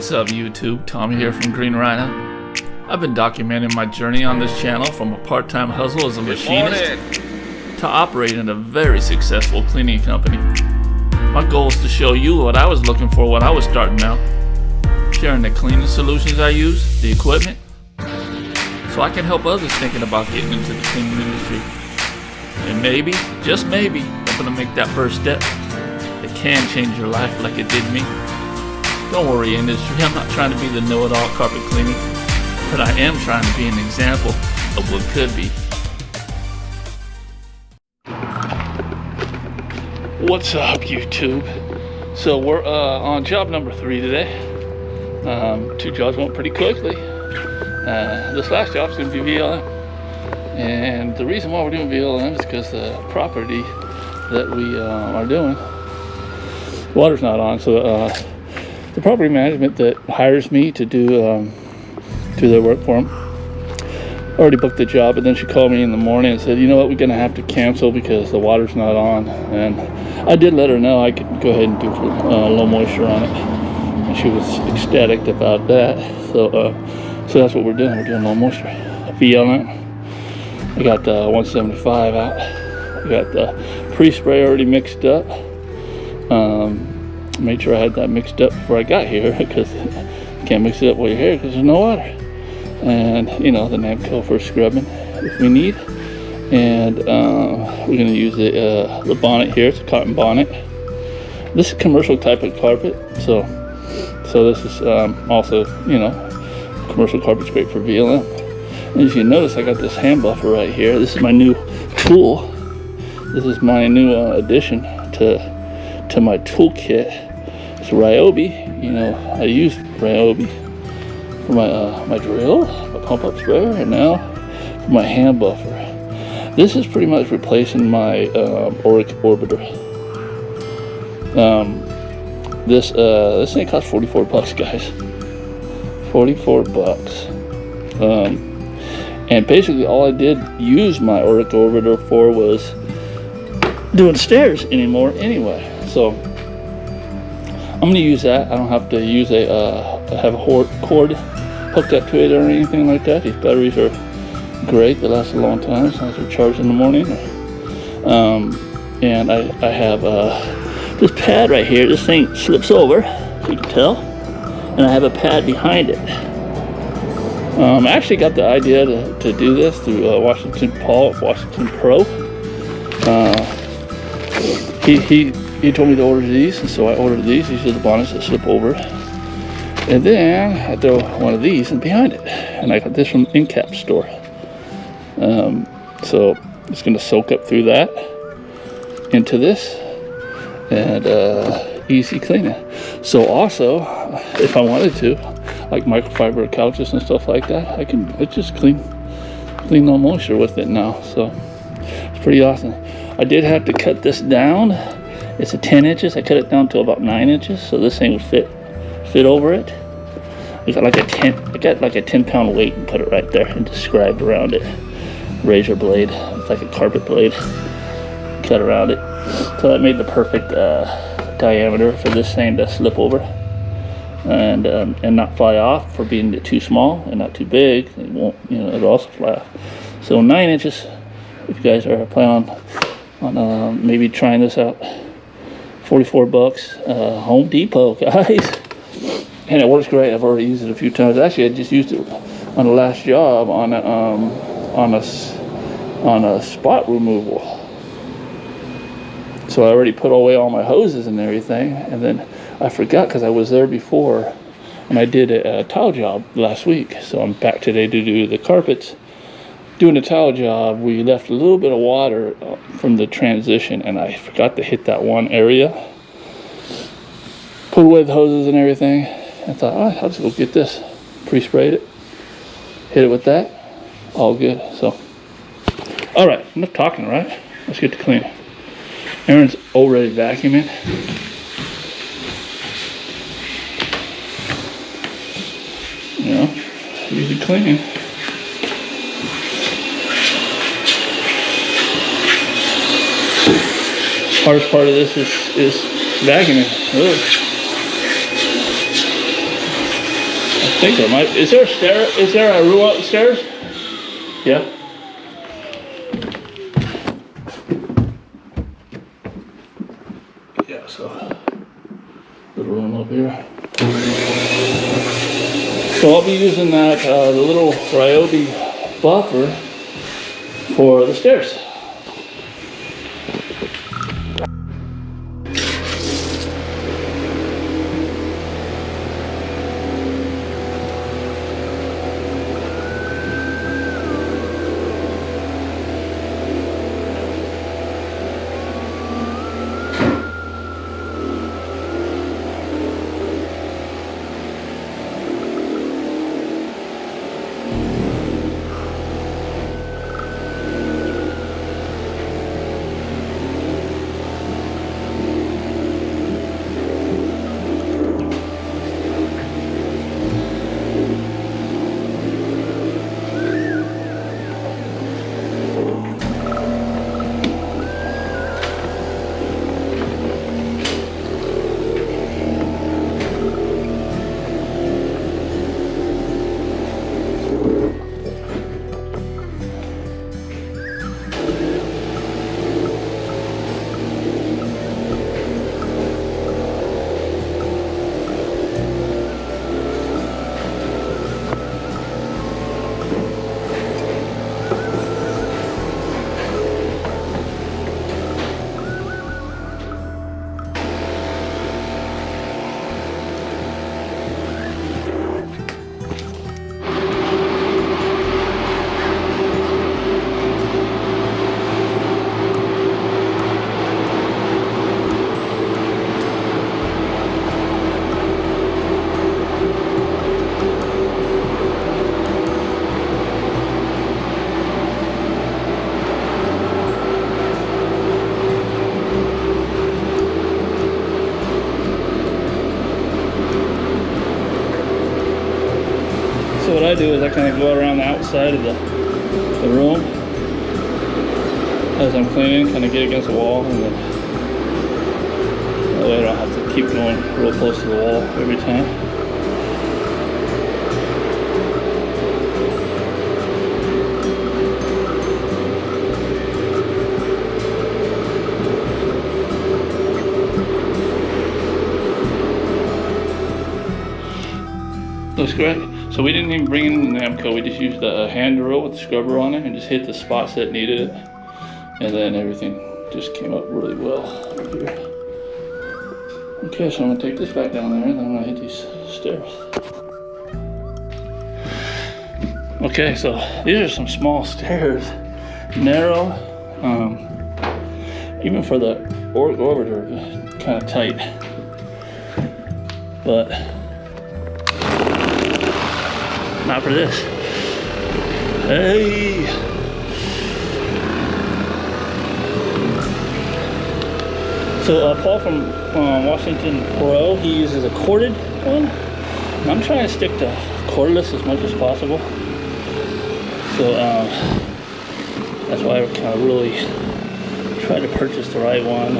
What's up YouTube, Tommy here from Green Rhino. I've been documenting my journey on this channel from a part-time hustle as a machinist to operating a very successful cleaning company. My goal is to show you what I was looking for when I was starting out, sharing the cleaning solutions I use, the equipment, so I can help others thinking about getting into the cleaning industry. And maybe, just maybe, I'm gonna make that first step. It can change your life like it did me. Don't worry industry, I'm not trying to be the know-it-all carpet cleaning, but I am trying to be an example of what could be. What's up YouTube? So we're on job number 3 today. 2 jobs went pretty quickly. This last job is going to be VLM. And the reason why we're doing VLM is because the property that we are doing, water's not on, so the property management that hires me to do their work for them already booked the job, and then she called me in the morning and said, you know what, we're gonna have to cancel because the water's not on. And I did let her know I could go ahead and do low moisture on it, and she was ecstatic about that. So that's what we're doing. We're doing low moisture VLM. I got the 175 out. I got the pre-spray already mixed up. Made sure I had that mixed up before I got here, because you can't mix it up while you're here because there's no water. And you know, the Namco for scrubbing if we need. And we're going to use the bonnet here. It's a cotton bonnet. This is commercial type of carpet, so this is also, you know, commercial carpet's great for VLM. And as you notice, I got this hand buffer right here. This is my new tool. This is my new addition to my toolkit. It's Ryobi. You know, I use Ryobi for my drill, my pump up sprayer, and now for my hand buffer. This is pretty much replacing my Auric Orbiter. This thing cost 44 bucks, guys. 44 bucks. And basically all I did use my Auric Orbiter for was doing stairs anymore anyway. So I'm going to use that. I don't have to use have a cord hooked up to it or anything like that. These batteries are great. They last a long time as long as they're charged in the morning. And I have this pad right here. This thing slips over, so you can tell. And I have a pad behind it. I actually got the idea to do this through Washington Pro. He told me to order these, and so I ordered these. These are the bonnets that slip over. And then I throw one of these in behind it. And I got this from InCap store. So it's going to soak up through that into this, and easy cleaning. So also, if I wanted to, like microfiber couches and stuff like that, I just clean no moisture with it now. So it's pretty awesome. I did have to cut this down. It's a 10 inches. I cut it down to about 9 inches, so this thing would fit over it. I got like a 10-pound weight and put it right there and described around it. Razor blade. It's like a carpet blade. Cut around it. So that made the perfect diameter for this thing to slip over and not fly off, for being too small and not too big. It won't, you know, it'll also fly off. So 9 inches. If you guys are planning on maybe trying this out, 44 bucks, Home Depot, guys. And it works great. I've already used it a few times. Actually, I just used it on the last job on a spot removal. So I already put away all my hoses and everything, and then I forgot because I was there before, and I did a tile job last week. So I'm back today to do the carpets. Doing a tile job, we left a little bit of water from the transition, and I forgot to hit that one area. Put away the hoses and everything. I thought, oh, I'll just go get this. Pre-sprayed it. Hit it with that. All good. So, all right, enough talking, right? Let's get to cleaning. Aaron's already vacuuming. You know, easy cleaning. Hardest part of this is vacuuming. Really. think there might. Is there a stair? Is there a room upstairs? Yeah. Yeah. So little room up here. So I'll be using that the little Ryobi buffer for the stairs. So what I do is I kind of go around the outside of the room as I'm cleaning, kind of get against the wall, and then that way I don't have to keep going real close to the wall every time. Looks great. So we didn't even bring in the Namco, we just used a hand drill with the scrubber on it and just hit the spots that needed it. And then everything just came up really well over here. Okay, so I'm gonna take this back down there and then I'm gonna hit these stairs. Okay, so these are some small stairs. Narrow, even for the orbiter, kind of tight. But not for this. Hey! So Paul from Washington Pro, he uses a corded one. And I'm trying to stick to cordless as much as possible. So that's why I kind of really try to purchase the right one.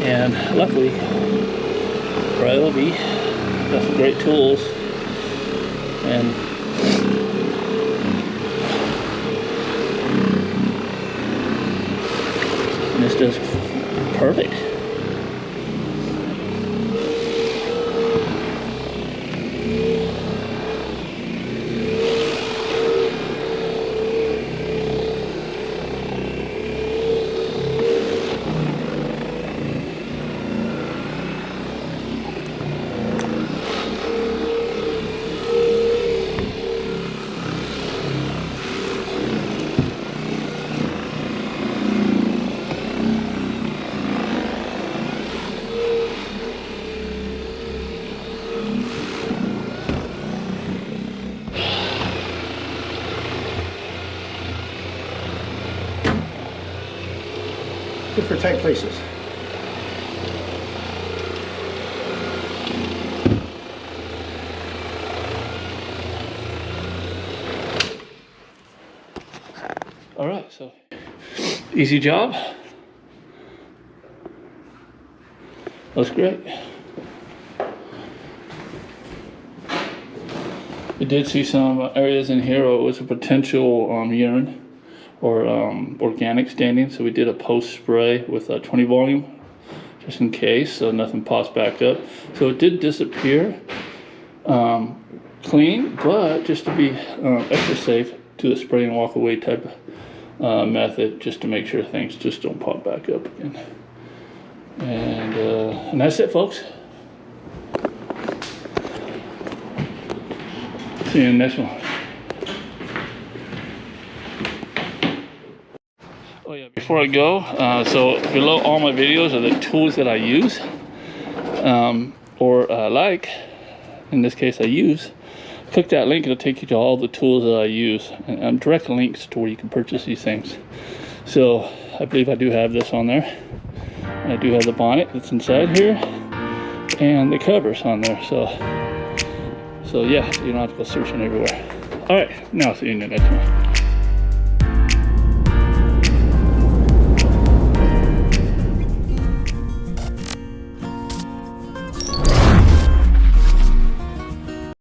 And luckily, Ryobi got some great tools. And this does perfect. Good for tight places. All right, so easy job. Looks great. I did see some areas in here where it was a potential urine or organic staining, so we did a post spray with a 20 volume just in case, so nothing pops back up. So it did disappear clean, but just to be extra safe, do a spray and walk away type method, just to make sure things just don't pop back up again. And that's it, folks. See you in the next one. Oh yeah, before I go, so below all my videos are the tools that I use, in this case I use. Click that link, it'll take you to all the tools that I use, and direct links to where you can purchase these things. So I believe I do have this on there. I do have the bonnet that's inside here, and the covers on there. So yeah, so you don't have to go searching everywhere. All right, now see you in the next one.